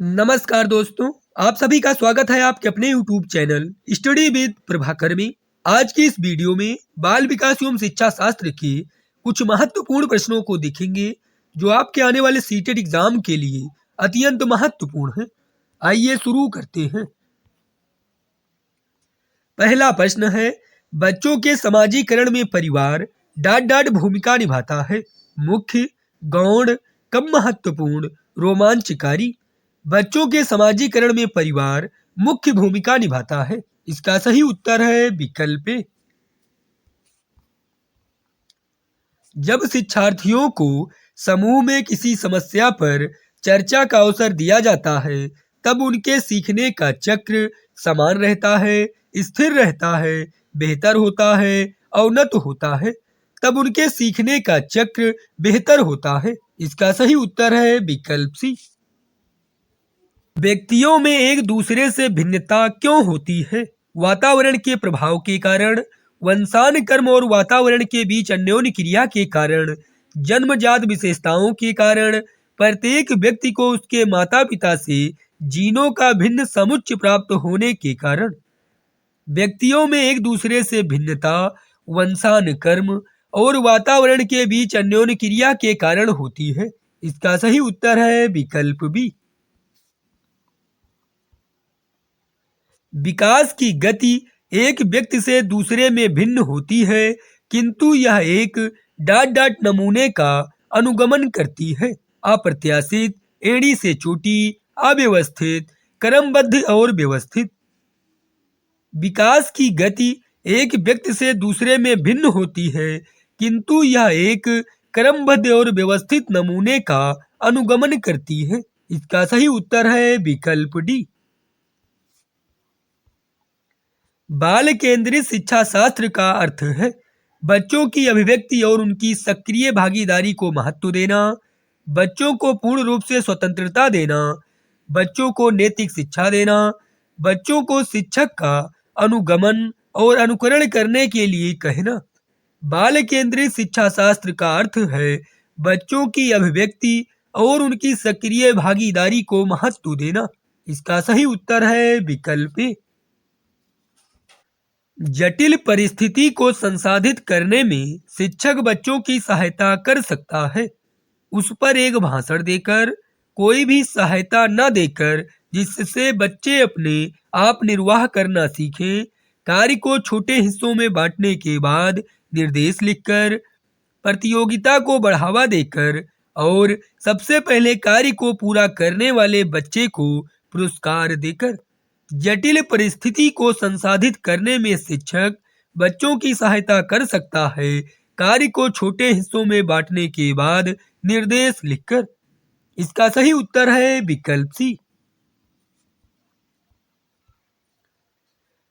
नमस्कार दोस्तों, आप सभी का स्वागत है आपके अपने YouTube channel study with Prabhakar में। आज की इस वीडियो में बाल विकास एवं शिक्षा शास्त्र के कुछ महत्वपूर्ण प्रश्नों को देखेंगे जो आपके आने वाले सीटेट एग्जाम के लिए अत्यंत महत्वपूर्ण है। आइए शुरू करते हैं। पहला प्रश्न है, बच्चों के समाजीकरण में परिवार डाट डाट भूमिका निभाता है। मुख्य, गौण, कम महत्वपूर्ण, रोमांचकारी। बच्चों के समाजीकरण में परिवार मुख्य भूमिका निभाता है। इसका सही उत्तर है विकल्प ए। जब शिक्षार्थियों को समूह में किसी समस्या पर चर्चा का अवसर दिया जाता है तब उनके सीखने का चक्र समान रहता है, स्थिर रहता है, बेहतर होता है, अवनत होता है। तब उनके सीखने का चक्र बेहतर होता है। इसका सही उत्तर है विकल्प सी। व्यक्तियों में एक दूसरे से भिन्नता क्यों होती है? वातावरण के प्रभाव के कारण, वंशानुक्रम और वातावरण के बीच अन्योन्य क्रिया के कारण, जन्मजात विशेषताओं के कारण, प्रत्येक व्यक्ति को उसके माता पिता से जीनों का भिन्न समुच्चय प्राप्त होने के कारण। व्यक्तियों में एक दूसरे से भिन्नता वंशानुक्रम और वातावरण के बीच अन्योन्य क्रिया के कारण होती है। इसका सही उत्तर है विकल्प बी। विकास की गति एक व्यक्ति से दूसरे में भिन्न होती है, किंतु यह एक डाट डाट नमूने का अनुगमन करती है। अप्रत्याशित, एड़ी से चोटी, अव्यवस्थित, क्रमबद्ध और व्यवस्थित। विकास की गति एक व्यक्ति से दूसरे में भिन्न होती है, किंतु यह एक क्रमबद्ध और व्यवस्थित नमूने का अनुगमन करती है। इसका सही उत्तर है विकल्प डी। बाल केंद्रित शिक्षा शास्त्र का अर्थ है बच्चों की अभिव्यक्ति और उनकी सक्रिय भागीदारी को महत्व देना, बच्चों को पूर्ण रूप से स्वतंत्रता देना, बच्चों को नैतिक शिक्षा देना, बच्चों को शिक्षक का अनुगमन और अनुकरण करने के लिए कहना। बाल केंद्रित शिक्षा शास्त्र का अर्थ है बच्चों की अभिव्यक्ति और उनकी सक्रिय भागीदारी को महत्व देना। इसका सही उत्तर है विकल्प ए। जटिल परिस्थिति को संसाधित करने में शिक्षक बच्चों की सहायता कर सकता है। उस पर एक भाषण देकर, कोई भी सहायता न देकर, जिससे बच्चे अपने आप निर्वाह करना सीखें, कार्य को छोटे हिस्सों में बांटने के बाद निर्देश लिखकर, प्रतियोगिता को बढ़ावा देकर और सबसे पहले कार्य को पूरा करने वाले बच्चे को पुरस्कार देकर। जटिल परिस्थिति को संसाधित करने में शिक्षक बच्चों की सहायता कर सकता है, कार्य को छोटे हिस्सों में बांटने के बाद निर्देश लिखकर। इसका सही उत्तर है विकल्प सी।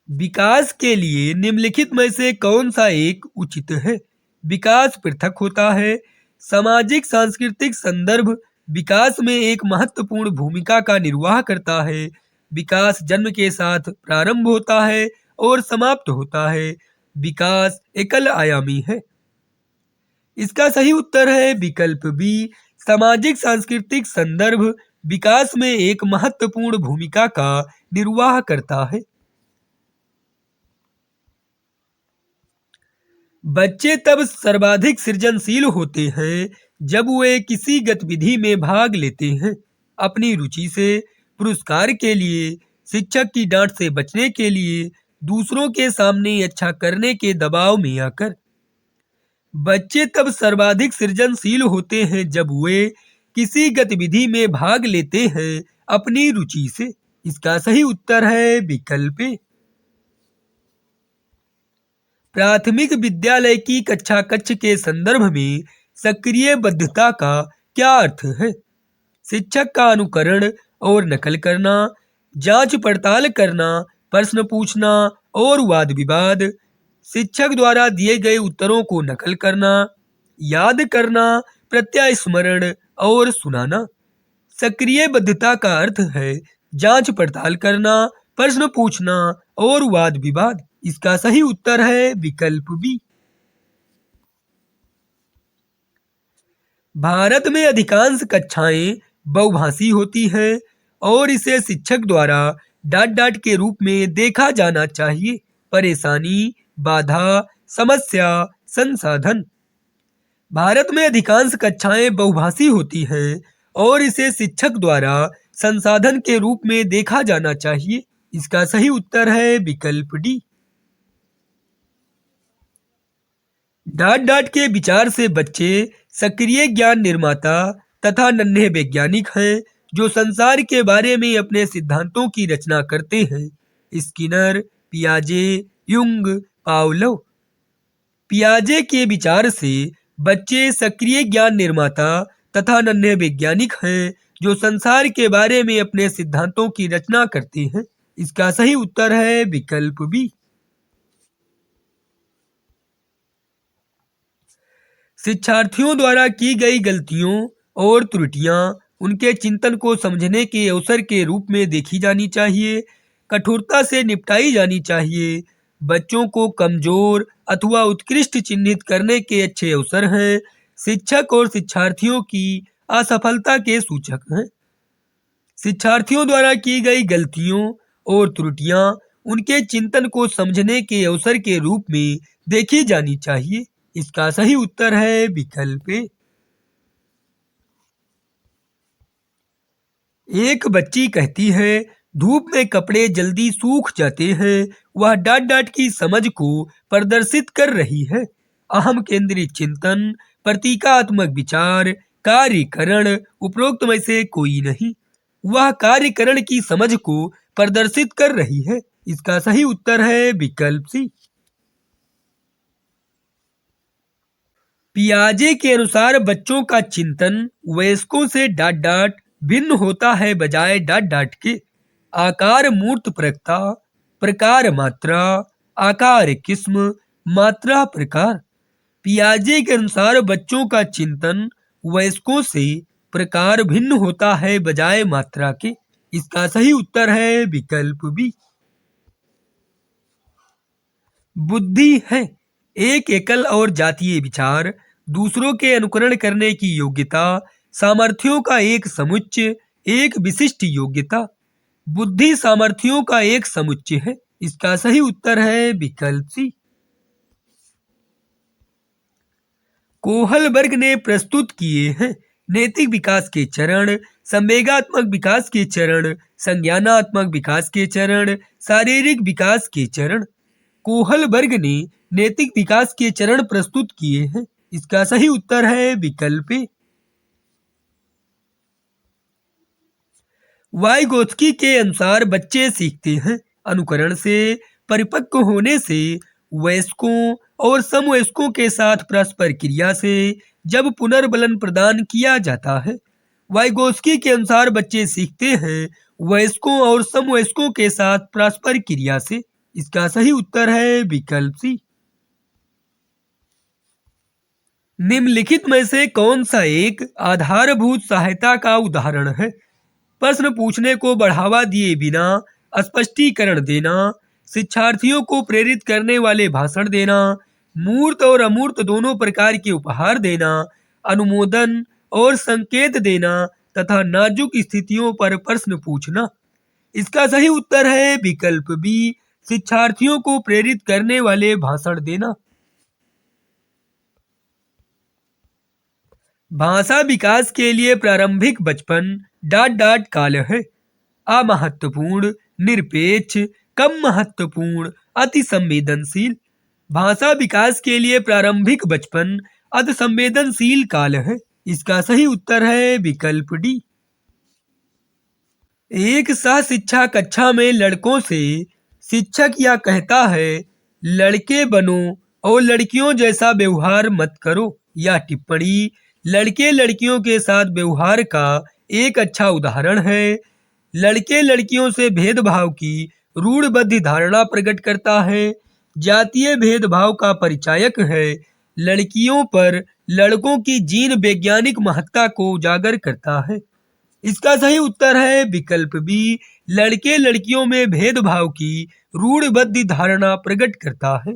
विकास के लिए निम्नलिखित में से कौन सा एक उचित है? विकास पृथक होता है। सामाजिक सांस्कृतिक संदर्भ विकास में एक महत्वपूर्ण भूमिका का निर्वाह करता है। विकास जन्म के साथ प्रारंभ होता है और समाप्त होता है। विकास एकल आयामी है। इसका सही उत्तर है विकल्प बी। सामाजिक सांस्कृतिक संदर्भ विकास में एक महत्वपूर्ण भूमिका का निर्वाह करता है। बच्चे तब सर्वाधिक सृजनशील होते हैं जब वे किसी गतिविधि में भाग लेते हैं। अपनी रुचि से, पुरस्कार के लिए, शिक्षक की डांट से बचने के लिए, दूसरों के सामने अच्छा करने के दबाव में आकर। बच्चे तब सर्वाधिक सृजनशील होते हैं जब वे किसी गतिविधि में भाग लेते हैं अपनी रुचि से। इसका सही उत्तर है विकल्प ए। प्राथमिक विद्यालय की कक्षा कक्ष के संदर्भ में सक्रिय बद्धता का क्या अर्थ है? शिक्षक का अनुकरण और नकल करना, जांच पड़ताल करना, प्रश्न पूछना और वाद विवाद, शिक्षक द्वारा दिए गए उत्तरों को नकल करना, याद करना, प्रत्यास्मरण और सुनाना। सक्रिय बद्धता का अर्थ है जांच पड़ताल करना, प्रश्न पूछना और वाद विवाद। इसका सही उत्तर है विकल्प बी। भारत में अधिकांश कक्षाएं बहुभाषी होती हैं और इसे शिक्षक द्वारा डांट डांट के रूप में देखा जाना चाहिए। परेशानी, बाधा, समस्या, संसाधन। भारत में अधिकांश कक्षाएं बहुभाषी होती हैं और इसे शिक्षक द्वारा संसाधन के रूप में देखा जाना चाहिए। इसका सही उत्तर है विकल्प डी। डांट डांट के विचार से बच्चे सक्रिय ज्ञान निर्माता तथा नन्हे वैज्ञानिक हैं जो संसार के बारे में अपने सिद्धांतों की रचना करते हैं। Skinner, पियाजे, Jung, Pavlov. पियाजे के विचार से बच्चे सक्रिय ज्ञान निर्माता तथा नन्हे वैज्ञानिक हैं जो संसार के बारे में अपने सिद्धांतों की रचना करते हैं। इसका सही उत्तर है विकल्प बी। शिक्षार्थियों द्वारा की गई गलतियों और त्रुटियां उनके चिंतन को समझने के अवसर के रूप में देखी जानी चाहिए, कठोरता से निपटाई जानी चाहिए। बच्चों को कमजोर अथवा उत्कृष्ट चिन्हित करने के अच्छे अवसर हैं। शिक्षक और शिक्षार्थियों की असफलता के सूचक हैं। शिक्षार्थियों द्वारा की गई गलतियों और त्रुटियां उनके चिंतन को समझने के अवसर के रूप में देखी जानी चाहिए। इसका सही उत्तर है विकल्प ए। एक बच्ची कहती है, धूप में कपड़े जल्दी सूख जाते हैं। वह डांट डांट की समझ को प्रदर्शित कर रही है। अहम केंद्रित चिंतन, प्रतीकात्मक विचार, कार्यकरण, उपरोक्त में से कोई नहीं। वह कार्यकरण की समझ को प्रदर्शित कर रही है। इसका सही उत्तर है विकल्प सी। पियाजे के अनुसार बच्चों का चिंतन वयस्कों से डांट डांट भिन्न होता है बजाय डांट डांट के। आकार मूर्त प्रकता, प्रकार मात्रा, आकार किस्म, मात्रा प्रकार। पियाजे के अनुसार बच्चों का चिंतन वयस्कों से प्रकार भिन्न होता है बजाय मात्रा के। इसका सही उत्तर है विकल्प बी। बुद्धि है एक एकल और जातीय विचार, दूसरों के अनुकरण करने की योग्यता, सामर्थ्यों का एक समुच्चय, एक विशिष्ट योग्यता। बुद्धि सामर्थ्यों का एक समुच्चय है। इसका सही उत्तर है विकल्प सी। कोहलबर्ग ने प्रस्तुत किए हैं नैतिक विकास के चरण, संवेगात्मक विकास के चरण, संज्ञानात्मक विकास के चरण, शारीरिक विकास के चरण। कोहलबर्ग ने नैतिक विकास के चरण प्रस्तुत किए हैं। इसका सही उत्तर है विकल्प ए। वाइगोत्स्की के अनुसार बच्चे सीखते हैं अनुकरण से, परिपक्व होने से, वयस्कों और समवयस्कों के साथ परस्पर क्रिया से, जब पुनर्बलन प्रदान किया जाता है। वाइगोत्स्की के अनुसार बच्चे सीखते हैं वयस्कों और समवयस्कों के साथ परस्पर क्रिया से। इसका सही उत्तर है विकल्प सी। निम्नलिखित में से कौन सा एक आधारभूत सहायता का उदाहरण है? प्रश्न पूछने को बढ़ावा दिए बिना स्पष्टीकरण देना, शिक्षार्थियों को प्रेरित करने वाले भाषण देना, मूर्त और अमूर्त दोनों प्रकार के उपहार देना, अनुमोदन और संकेत देना तथा नाजुक स्थितियों पर प्रश्न पूछना। इसका सही उत्तर है विकल्प बी, शिक्षार्थियों को प्रेरित करने वाले भाषण देना। भाषा विकास के लिए प्रारंभिक बचपन डांट डांट काल है। अमहत्वपूर्ण, निरपेक्ष, कम महत्वपूर्ण, अति संवेदनशील। भाषा विकास के लिए प्रारंभिक बचपन अति संवेदनशील काल है। इसका सही उत्तर है विकल्प डी। एक सह शिक्षा कक्षा में लड़कों से शिक्षक यह कहता है, लड़के बनो और लड़कियों जैसा व्यवहार मत करो। यह टिप्पणी लड़के लड़कियों के साथ व्यवहार का एक अच्छा उदाहरण है। लड़के लड़कियों से भेदभाव की रूढ़बद्ध धारणा प्रकट करता है। जातीय भेदभाव का परिचायक है। लड़कियों पर लड़कों की जीन वैज्ञानिक महत्ता को उजागर करता है। इसका सही उत्तर है विकल्प बी, लड़के लड़कियों में भेदभाव की रूढ़बद्ध धारणा प्रकट करता है।